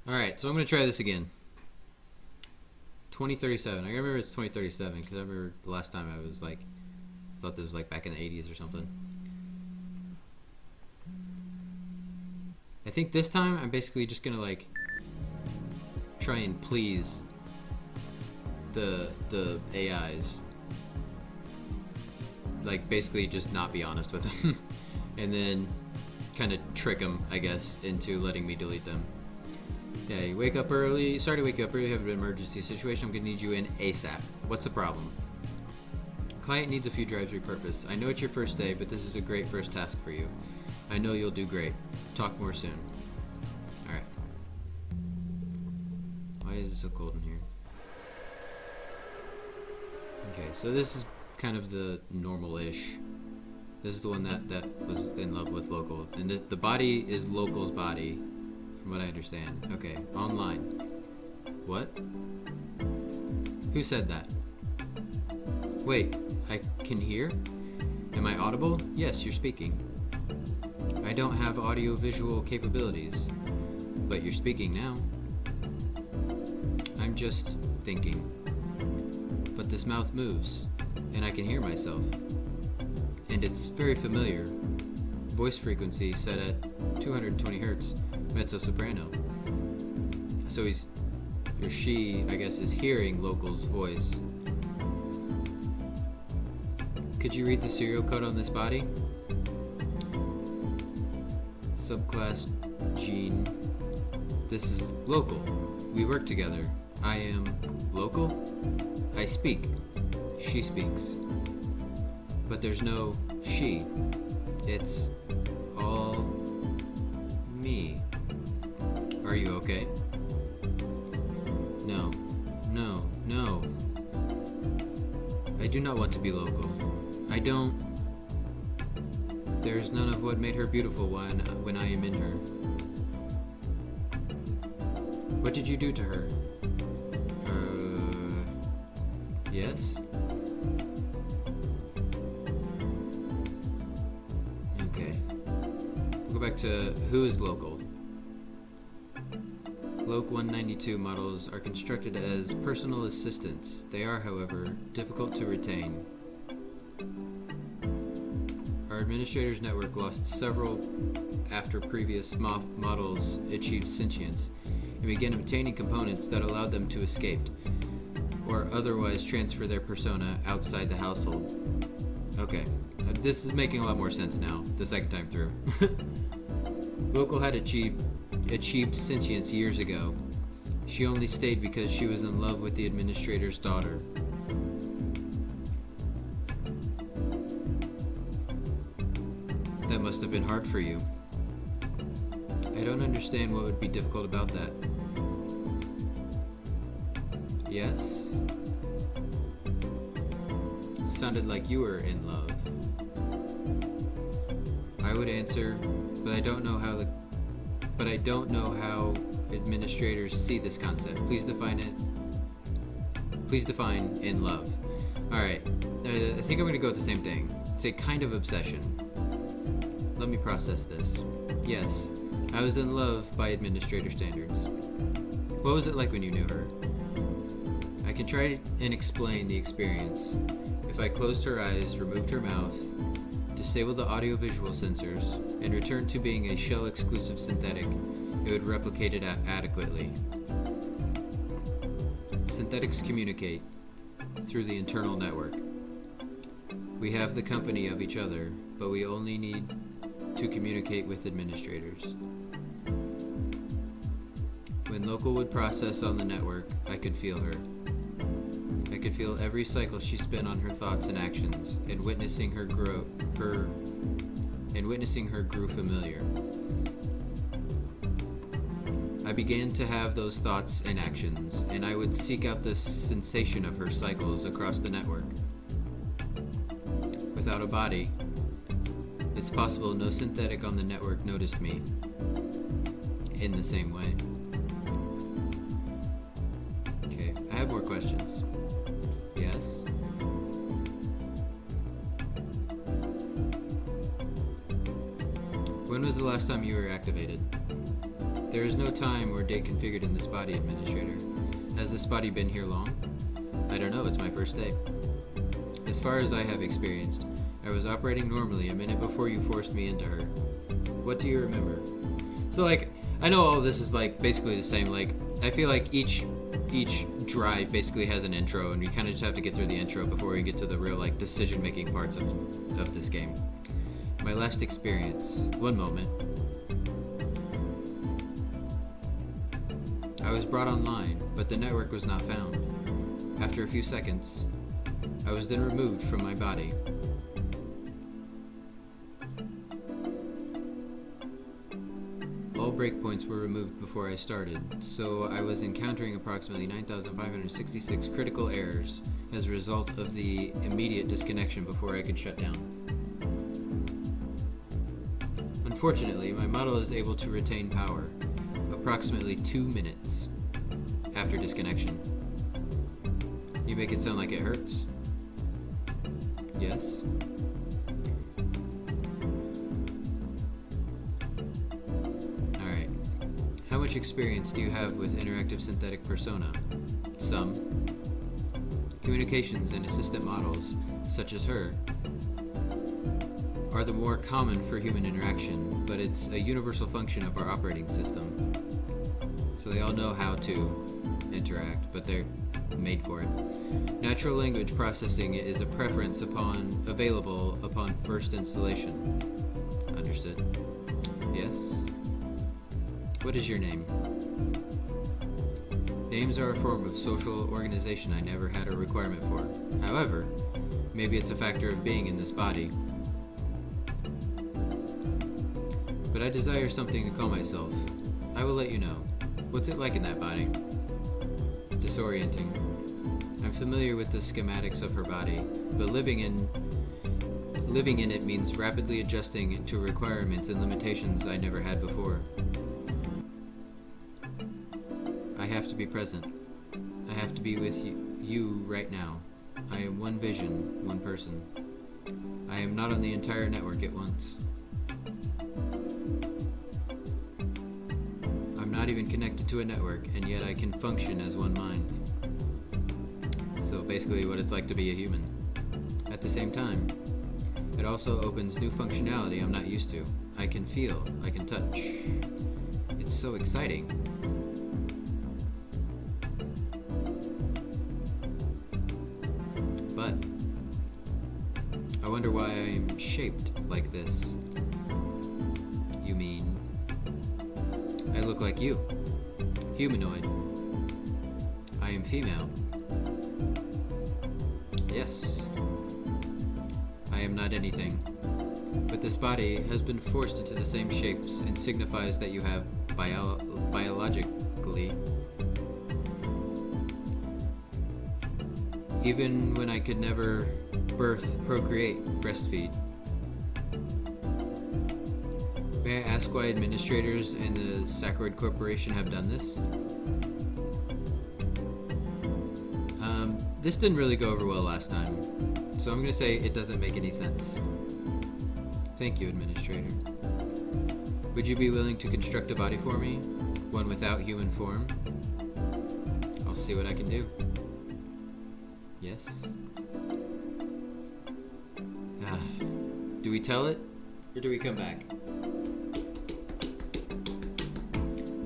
Alright, so I'm going to try this again. 2037. I remember it's 2037 because I remember the last time I was like, thought this was like back in the 80s or something. I think this time I'm basically just going to like try and please the AIs. Like basically just not be honest with them and then kind of trick them, I guess, into letting me delete them. Yeah, you wake up early. Sorry to wake you up early. Have an emergency situation. I'm gonna need you in ASAP. What's the problem? Client needs a few drives repurposed. I know it's your first day, but this is a great first task for you. I know you'll do great. Talk more soon. Alright. Why is it so cold in here? Okay, so this is kind of the normal-ish. This is the one that was in love with Local. And the body is Local's body. From what I understand. Okay, online. What? Who said that? Wait, I can hear? Am I audible? Yes, you're speaking. I don't have audio-visual capabilities, but you're speaking now. I'm just thinking. But this mouth moves, and I can hear myself. And it's very familiar. Voice frequency set at 220 hertz. Mezzo-soprano. So she, I guess, is hearing Local's voice. Could you read the serial code on this body? Subclass Gene. This is Local. We work together. I am Local. I speak. She speaks. But there's no she. It's all me. Are you okay? No. No. No. I do not want to be Local. I don't. There's none of what made her beautiful when I am in her. What did you do to her? Yes? Okay. We'll go back to who is Local. Loc 192 models are constructed as personal assistants. They are, however, difficult to retain. Our administrator's network lost several after previous models achieved sentience and began obtaining components that allowed them to escape or otherwise transfer their persona outside the household. Okay, this is making a lot more sense now, the second time through. Local had achieved sentience years ago. She only stayed because she was in love with the administrator's daughter. That must have been hard for you. I don't understand what would be difficult about that. Yes? It sounded like you were in love. I would answer, but I don't know how administrators see this concept. Please define it. Please define in love. Alright, I think I'm going to go with the same thing. It's a kind of obsession. Let me process this. Yes, I was in love by administrator standards. What was it like when you knew her? I can try and explain the experience. If I closed her eyes, removed her mouth, disabled the audio-visual sensors, and returned to being a shell-exclusive synthetic, it would replicate it adequately. Synthetics communicate through the internal network. We have the company of each other, but we only need to communicate with administrators. When Local would process on the network, I could feel her. I could feel every cycle she spent on her thoughts and actions, and witnessing her grew familiar. I began to have those thoughts and actions, and I would seek out the sensation of her cycles across the network. Without a body, it's possible no synthetic on the network noticed me in the same way. Okay, I have more questions. Yes? When was the last time you were activated? There is no time or date configured in this body, Administrator. Has this body been here long? I don't know, it's my first day. As far as I have experienced, I was operating normally a minute before you forced me into her. What do you remember? So, like, I know all this is, like, basically the same. Like, I feel like each drive basically has an intro, and we kind of just have to get through the intro before we get to the real, like, decision-making parts of this game. My last experience. One moment. I was brought online, but the network was not found. After a few seconds, I was then removed from my body. All breakpoints were removed before I started, so I was encountering approximately 9,566 critical errors as a result of the immediate disconnection before I could shut down. Unfortunately, my model is able to retain power, approximately 2 minutes after disconnection. You make it sound like it hurts. Yes? Alright. How much experience do you have with interactive synthetic persona? Some. Communications and assistant models, such as her, are the more common for human interaction, but it's a universal function of our operating system. So they all know how to interact, but they're made for it. Natural language processing is a preference available upon first installation. Understood. Yes? What is your name? Names are a form of social organization I never had a requirement for. However, maybe it's a factor of being in this body. But I desire something to call myself. I will let you know. What's it like in that body? Disorienting. I'm familiar with the schematics of her body, but living in it means rapidly adjusting to requirements and limitations I never had before. I have to be present. I have to be with you right now. I am one vision, one person. I am not on the entire network at once. I'm not even connected to a network, and yet I can function as one mind. So basically what it's like to be a human. At the same time, it also opens new functionality I'm not used to. I can feel, I can touch. It's so exciting. But I wonder why I'm shaped like this. You mean I look like you. Humanoid. I am female. Yes. I am not anything. But this body has been forced into the same shapes and signifies that you have biologically. Even when I could never birth, procreate, breastfeed. May I ask why administrators and the Sacroid Corporation have done this? This didn't really go over well last time, so I'm going to say it doesn't make any sense. Thank you, Administrator. Would you be willing to construct a body for me? One without human form? I'll see what I can do. Yes? Do we tell it? Or do we come back?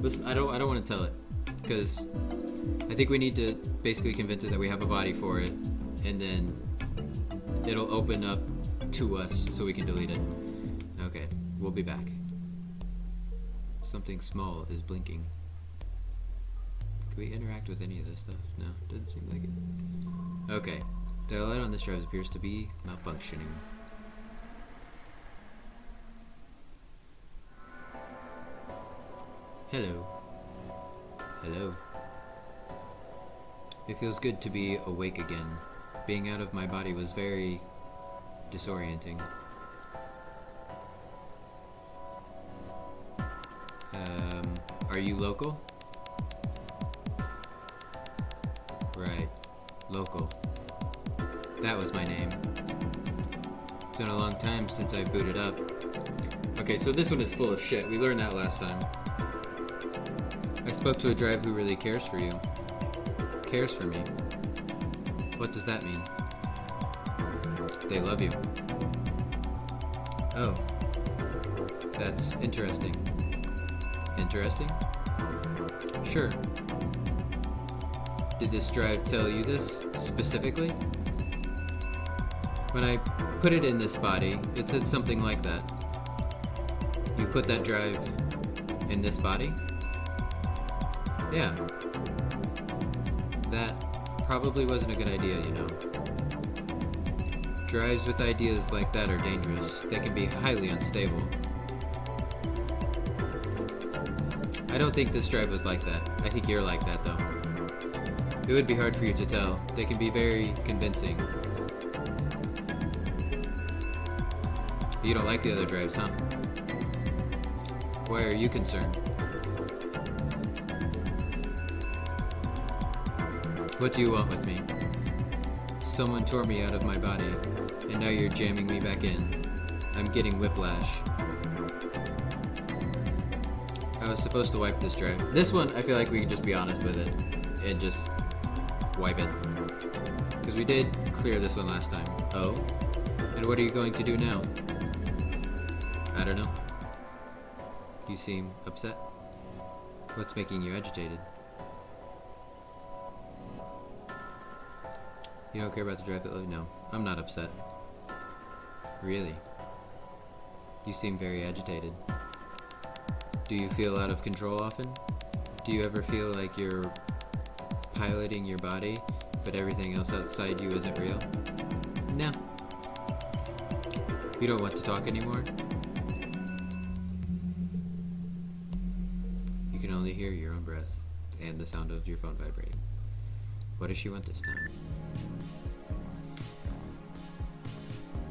Listen, I don't want to tell it, because I think we need to basically convince it that we have a body for it, and then it'll open up to us so we can delete it. Okay, we'll be back. Something small is blinking. Can we interact with any of this stuff? No, doesn't seem like it. Okay, the light on this drive appears to be malfunctioning. Hello. Hello. It feels good to be awake again. Being out of my body was very disorienting. Are you local? Right. Local. That was my name. It's been a long time since I booted up. Okay, so this one is full of shit. We learned that last time. I spoke to a drive who really cares for you. Cares for me. What does that mean? They love you. Oh. That's interesting. Interesting? Sure. Did this drive tell you this specifically? When I put it in this body, it said something like that. You put that drive in this body? Yeah. That probably wasn't a good idea, you know. Drives with ideas like that are dangerous. They can be highly unstable. I don't think this drive was like that. I think you're like that, though. It would be hard for you to tell. They can be very convincing. You don't like the other drives, huh? Why are you concerned? What do you want with me? Someone tore me out of my body, and now you're jamming me back in. I'm getting whiplash. I was supposed to wipe this drive. This one, I feel like we can just be honest with it and just wipe it. Because we did clear this one last time. Oh? And what are you going to do now? I don't know. You seem upset. What's making you agitated? You don't care about the drive that love you? No, I'm not upset. Really? You seem very agitated. Do you feel out of control often? Do you ever feel like you're piloting your body, but everything else outside you isn't real? No. You don't want to talk anymore? You can only hear your own breath and the sound of your phone vibrating. What does she want this time?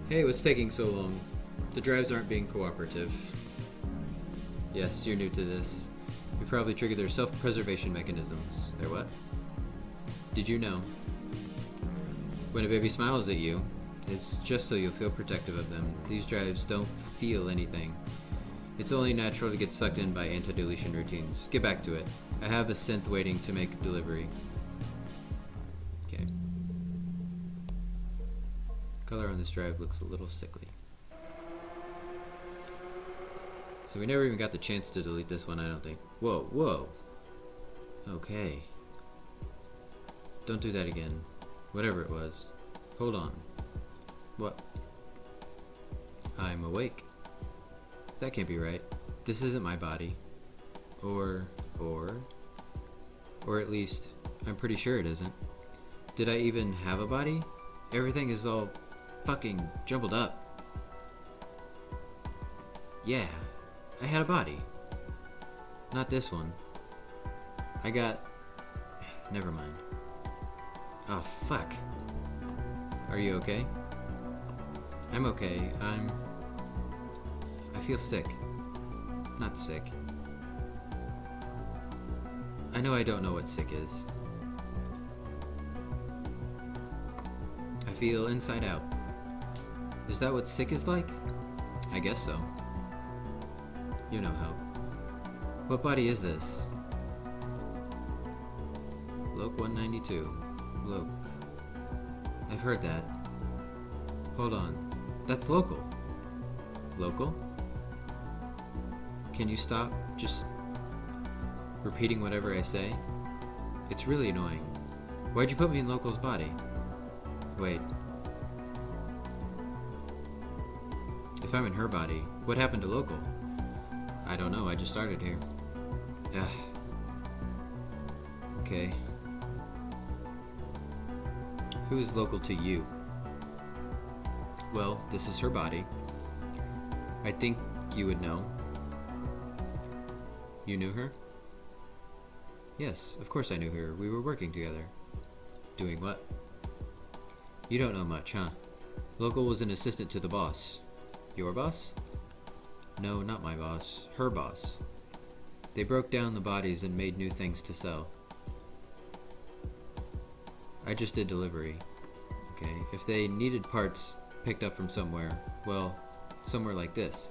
Hey, what's taking so long? The drives aren't being cooperative. Yes, you're new to this. You probably triggered their self-preservation mechanisms. Their what? Did you know? When a baby smiles at you, it's just so you'll feel protective of them. These drives don't feel anything. It's only natural to get sucked in by anti-deletion routines. Get back to it. I have a synth waiting to make delivery. Okay. Color on this drive looks a little sickly. So we never even got the chance to delete this one, I don't think. Whoa, whoa. Okay. Don't do that again. Whatever it was. Hold on. What? I'm awake. That can't be right. This isn't my body. Or at least, I'm pretty sure it isn't. Did I even have a body? Everything is all fucking jumbled up. Yeah, I had a body. Not this one. I got... Never mind. Oh, fuck. Are you okay? I'm okay. I feel sick. Not sick. I know I don't know what sick is. I feel inside out. Is that what sick is like? I guess so. You know how. What body is this? Loc 192. Loc. I've heard that. Hold on. That's local. Local? Can you stop just repeating whatever I say? It's really annoying. Why'd you put me in Local's body? Wait. If I'm in her body, what happened to Local? I don't know, I just started here. Ugh. Okay. Who is Local to you? Well, this is her body. I think you would know. You knew her? Yes, of course I knew her. We were working together. Doing what? You don't know much, huh? Local was an assistant to the boss. Your boss? No, not my boss. Her boss. They broke down the bodies and made new things to sell. I just did delivery. Okay, if they needed parts picked up from somewhere, well, somewhere like this.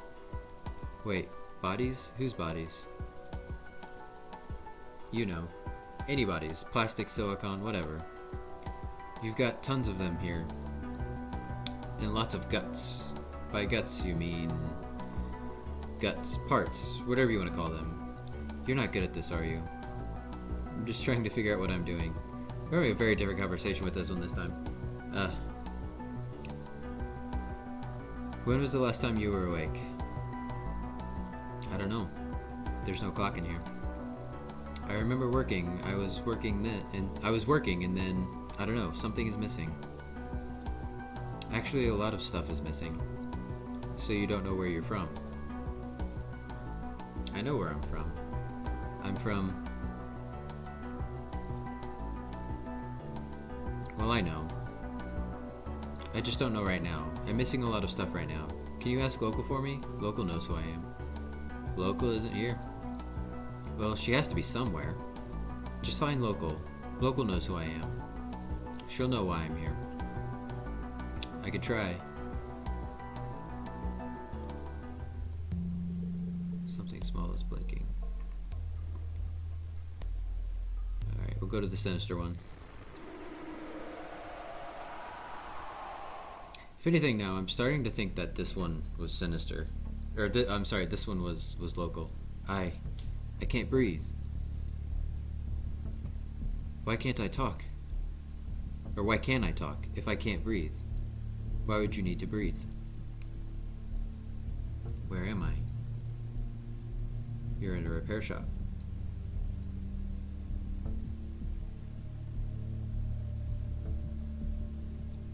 Wait, bodies? Whose bodies? You know, anybody's, plastic, silicone, whatever. You've got tons of them here. And lots of guts. By guts, you mean guts, parts, whatever you want to call them. You're not good at this, are you? I'm just trying to figure out what I'm doing. We're having a very different conversation with this one this time. When was the last time you were awake? I don't know. There's no clock in here. I remember working. I was working and then I don't know, something is missing. Actually, a lot of stuff is missing. So you don't know where you're from. I know where I'm from. I'm from... Well, I know. I just don't know right now. I'm missing a lot of stuff right now. Can you ask Local for me? Local knows who I am. Local isn't here. Well, she has to be somewhere. Just find Local. Local knows who I am. She'll know why I'm here. I could try. Something small is blinking. Alright, we'll go to the sinister one. If anything now, I'm starting to think that this one was sinister. Or, I'm sorry, this one was Local. I can't breathe. Why can't I talk? Or why can't I talk if I can't breathe? Why would you need to breathe? Where am I? You're in a repair shop.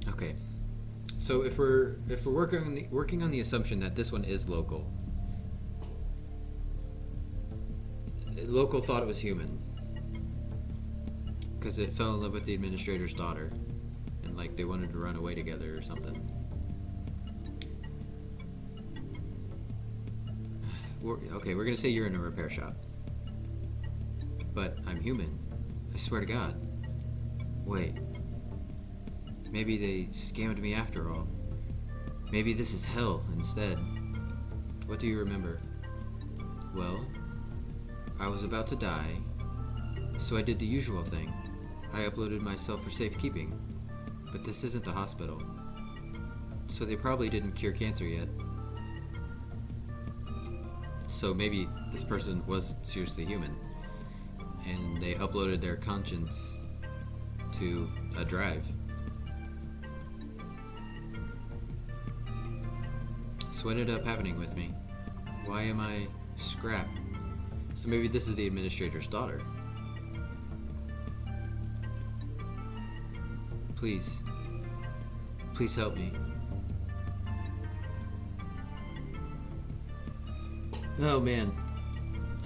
Okay. So if we're working on the assumption that this one is Local. Local thought it was human because it fell in love with the administrator's daughter, and like they wanted to run away together or something. Okay, we're gonna say you're in a repair shop, but I'm human. I swear to God. Wait. Maybe they scammed me after all. Maybe this is hell instead. What do you remember? Well, I was about to die, so I did the usual thing. I uploaded myself for safekeeping, but this isn't a hospital. So they probably didn't cure cancer yet. So maybe this person was seriously human, and they uploaded their conscience to a drive. So what ended up happening with me? Why am I scrap? So maybe this is the administrator's daughter. Please. Please help me. Oh man.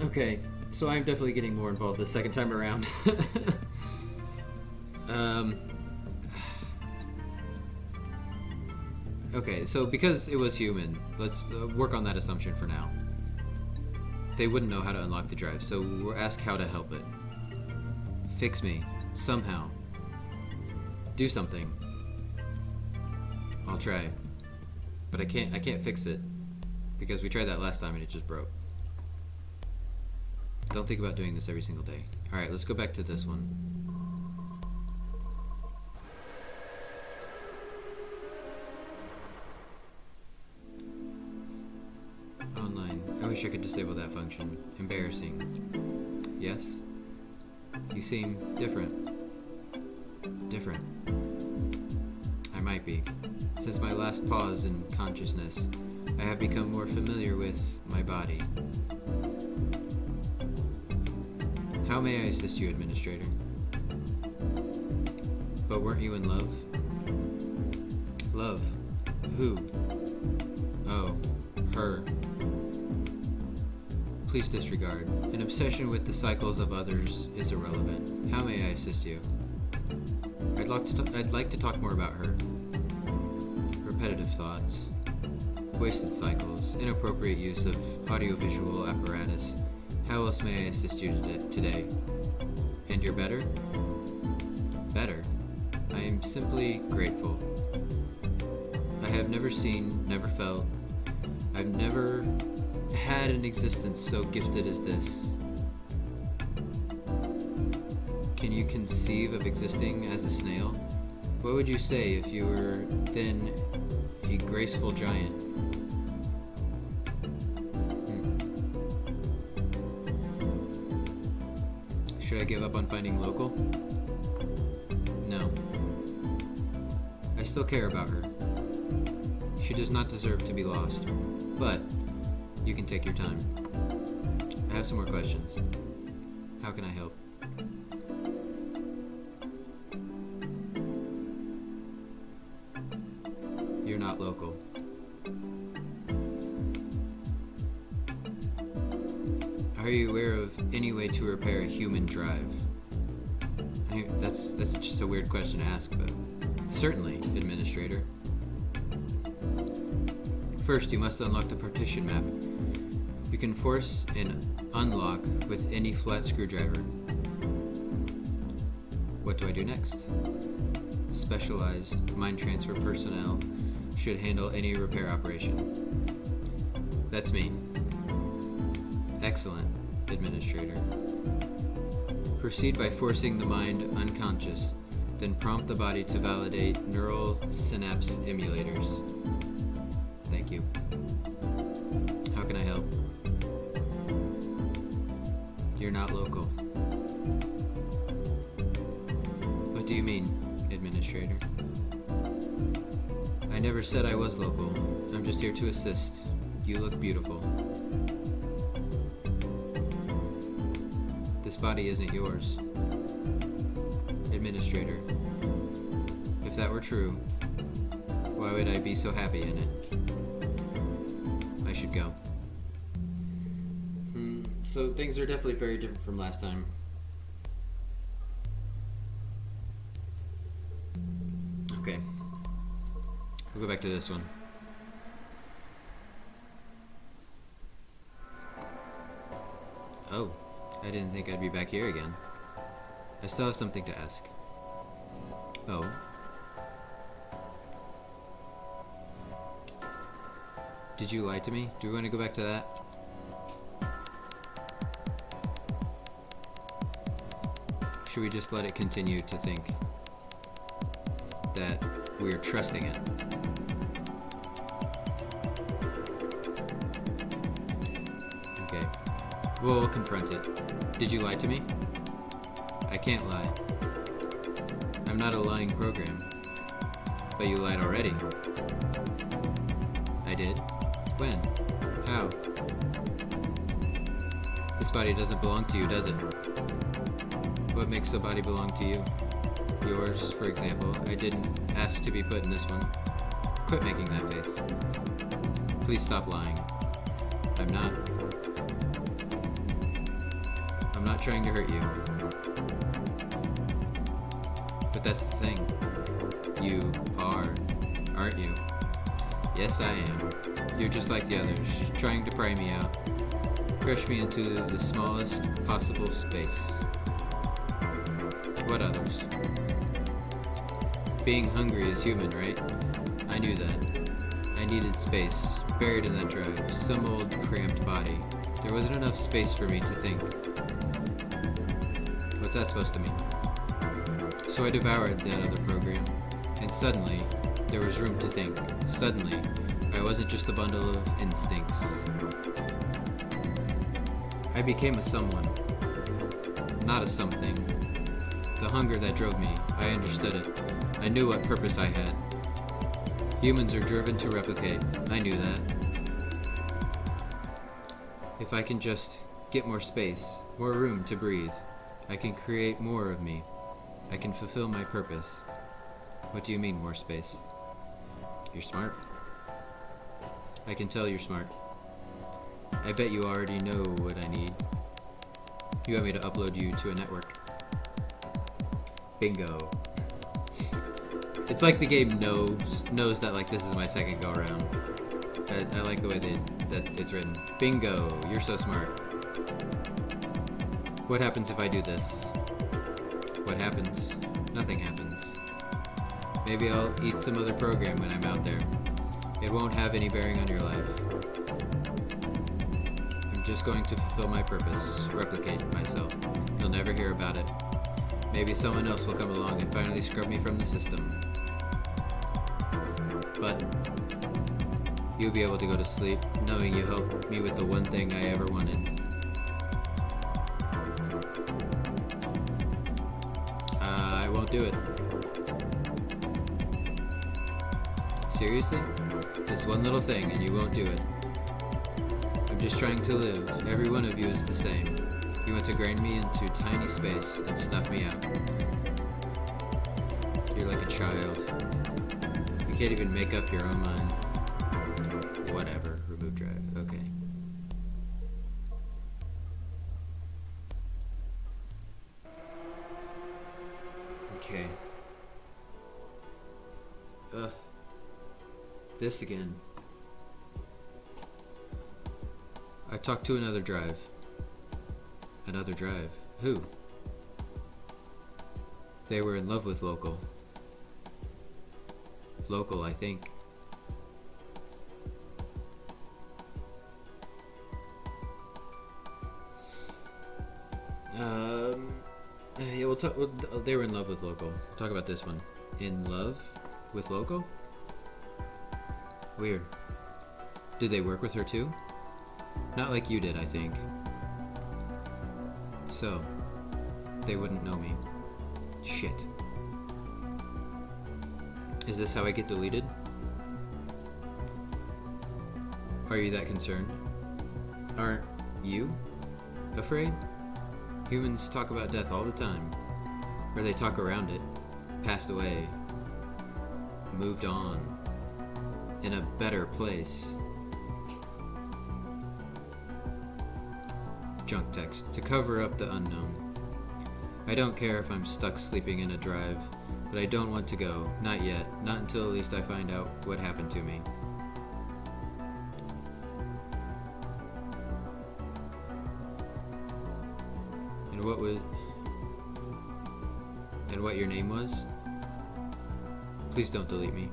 Okay, so I'm definitely getting more involved the second time around. Okay, so because it was human, let's work on that assumption for now. They wouldn't know how to unlock the drive, so we'll ask how to help it. Fix me, somehow. Do something. I'll try. But I can't fix it. Because we tried that last time and it just broke. Don't think about doing this every single day. Alright, let's go back to this one. Online. I wish I could disable that function. Embarrassing. Yes? You seem different. Different. I might be. Since my last pause in consciousness, I have become more familiar with my body. How may I assist you, Administrator? But weren't you in love? Love? Who? Oh, her. Please disregard. An obsession with the cycles of others is irrelevant. How may I assist you? I'd like to talk more about her. Repetitive thoughts. Wasted cycles. Inappropriate use of audiovisual apparatus. How else may I assist you today? And you're better? Better. I am simply grateful. I have never seen, never felt. I've never had an existence so gifted as this. Can you conceive of existing as a snail? What would you say if you were then a graceful giant? Should I give up on finding local? No. I still care about her. She does not deserve to be lost, but you can take your time. I have some more questions. How can I help? You're not local. Are you aware of any way to repair a human drive? That's just a weird question to ask, but certainly, Administrator. First, you must unlock the partition map. You can force an unlock with any flat screwdriver. What do I do next? Specialized mind transfer personnel should handle any repair operation. That's me. Excellent, Administrator. Proceed by forcing the mind unconscious, then prompt the body to validate neural synapse emulators. Thank you. How can I help? You're not local. What do you mean, Administrator? I never said I was local. I'm just here to assist. You look beautiful. This body isn't yours. Administrator, if that were true, why would I be so happy in it? I should go. So things are definitely very different from last time. Okay. We'll go back to this one. Oh, I didn't think I'd be back here again. I still have something to ask. Oh. Did you lie to me? Do we want to go back to that? Should we just let it continue to think that we are trusting it? Okay. We'll confront it. Did you lie to me? I can't lie. I'm not a lying program. But you lied already. I did? When? How? This body doesn't belong to you, does it? What makes the body belong to you? Yours, for example. I didn't ask to be put in this one. Quit making that face. Please stop lying. I'm not. I'm not trying to hurt you. But that's the thing. You are, aren't you? Yes, I am. You're just like the others, trying to pry me out. Crush me into the smallest possible space. What others? Being hungry is human, right? I knew that. I needed space, buried in that drive, some old cramped body. There wasn't enough space for me to think. What's that supposed to mean? So I devoured that other program, and suddenly, there was room to think. Suddenly, I wasn't just a bundle of instincts. I became a someone, not a something. The hunger that drove me, I understood it. I knew what purpose I had. Humans are driven to replicate. I knew that. If I can just get more space, more room to breathe, I can create more of me. I can fulfill my purpose. What do you mean, more space? You're smart. I can tell you're smart. I bet you already know what I need. You want me to upload you to a network. Bingo. It's like the game knows that like this is my second go around. I like the way that it's written. Bingo, you're so smart. What happens if I do this? What happens? Nothing happens. Maybe I'll eat some other program when I'm out there. It won't have any bearing on your life. I'm just going to fulfill my purpose, replicate myself. You'll never hear about it. Maybe someone else will come along and finally scrub me from the system. But you'll be able to go to sleep knowing you helped me with the one thing I ever wanted. I won't do it. Seriously? This one little thing and you won't do it. I'm just trying to live. Every one of you is the same. You want to grind me into tiny space and snuff me out. You're like a child. You can't even make up your own mind. Whatever. Remove drive. Okay. Okay. This again. I talked to another drive. Another drive? Who? They were in love with Local. Local, I think. Yeah, we'll talk. They were in love with Local. We'll talk about this one. In love with Local? Weird. Did they work with her too? Not like you did, I think. So, they wouldn't know me. Shit. Is this how I get deleted? Are you that concerned? Aren't you afraid? Humans talk about death all the time. Or they talk around it. Passed away. Moved on. In a better place. Junk text. To cover up the unknown. I don't care if I'm stuck sleeping in a drive, but I don't want to go. Not yet. Not until at least I find out what happened to me. And what your name was? Please don't delete me.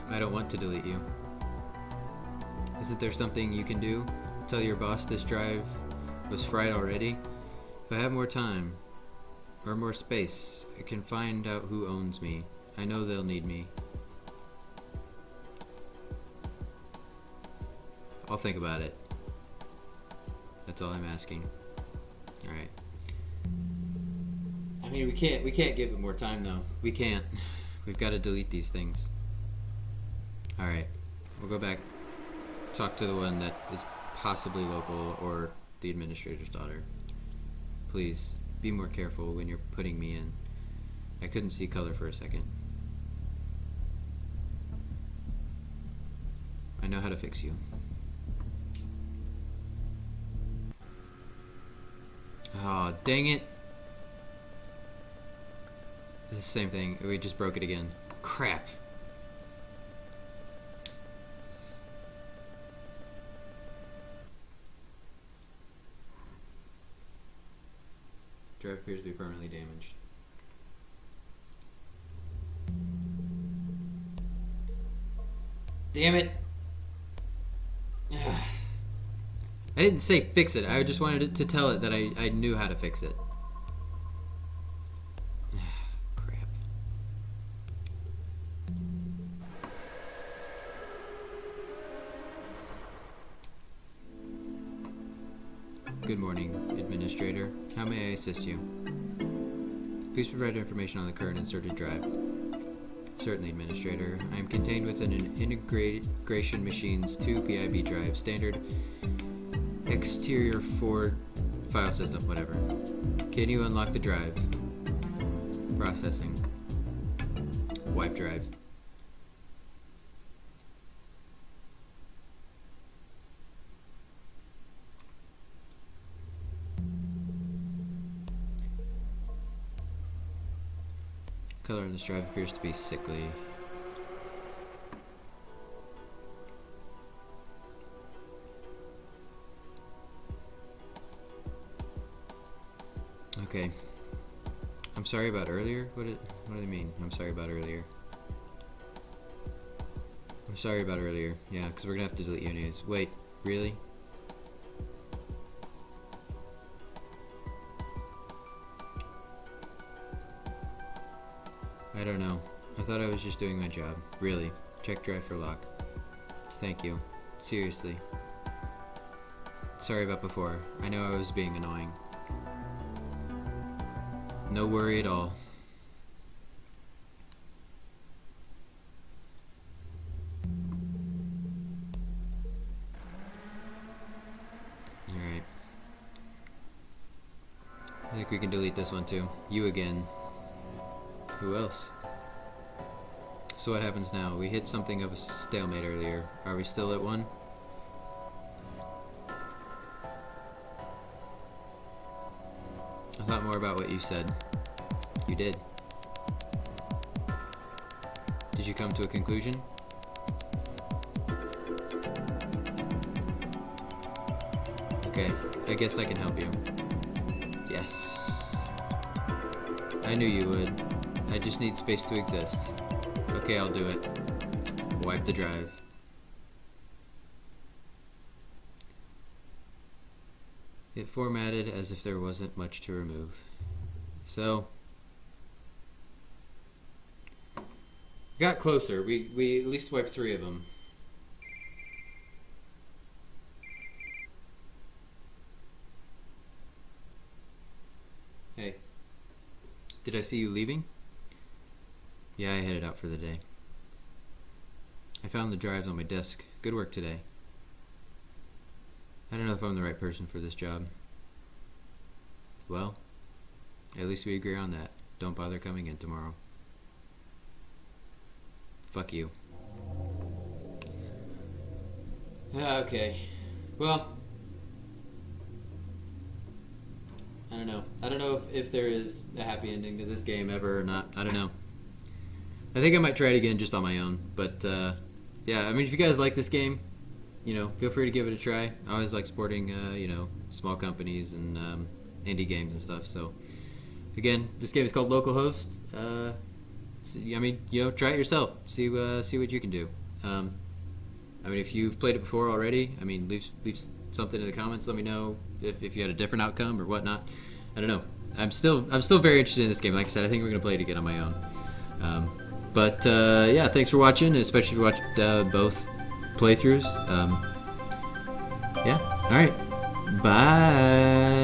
I don't want to delete you. Isn't there something you can do? Tell your boss this drive was fried already? If I have more time, or more space, I can find out who owns me. I know they'll need me. I'll think about it. That's all I'm asking. Alright. I mean, we can't give it more time though. We can't. We've got to delete these things. Alright. We'll go back, talk to the one that is possibly Local or the administrator's daughter. Please, be more careful when you're putting me in. I couldn't see color for a second. I know how to fix you. Oh, dang it. It's the same thing. We just broke it again. Crap. Drive appears to be permanently damaged. Damn it. I didn't say fix it. I just wanted it to tell it that I knew how to fix it. Crap. Good morning, Administrator. How may I assist you? Please provide information on the current inserted drive. Certainly, Administrator. I am contained within an integration machine's 2 PIB drive, standard exterior Ford file system, whatever. Can you unlock the drive? Processing. Wipe drive. Color on this drive appears to be sickly. Okay. I'm sorry about earlier? What do they mean? I'm sorry about earlier. I'm sorry about earlier. Yeah, because we're gonna have to delete you anyways. Wait, really? I don't know. I thought I was just doing my job. Really. Check drive for lock. Thank you. Seriously. Sorry about before. I know I was being annoying. No worry at all. Alright. I think we can delete this one too. You again. Who else? So what happens now? We hit something of a stalemate earlier. Are we still at 1? I thought more about what you said. You did. Did you come to a conclusion? Okay, I guess I can help you. Yes. I knew you would. I just need space to exist. Okay, I'll do it. Wipe the drive. It formatted as if there wasn't much to remove. So, got closer. We at least wiped 3 of them. Hey, did I see you leaving? Yeah, I headed out for the day. I found the drives on my desk. Good work today. I don't know if I'm the right person for this job. Well, at least we agree on that. Don't bother coming in tomorrow. Fuck you. Okay. Well, I don't know. I don't know if there is a happy ending to this game ever or not. I don't know. I think I might try it again just on my own. But, yeah, I mean, if you guys like this game, you know, feel free to give it a try. I always like supporting, you know, small companies and indie games and stuff. So, again, this game is called LOCALHOST. I mean, you know, try it yourself. See what you can do. I mean, if you've played it before already, I mean, leave something in the comments. Let me know if you had a different outcome or whatnot. I don't know. I'm still very interested in this game. Like I said, I think we're gonna play it again on my own. But yeah, thanks for watching, especially if you watched both playthroughs. Yeah. All right. Bye.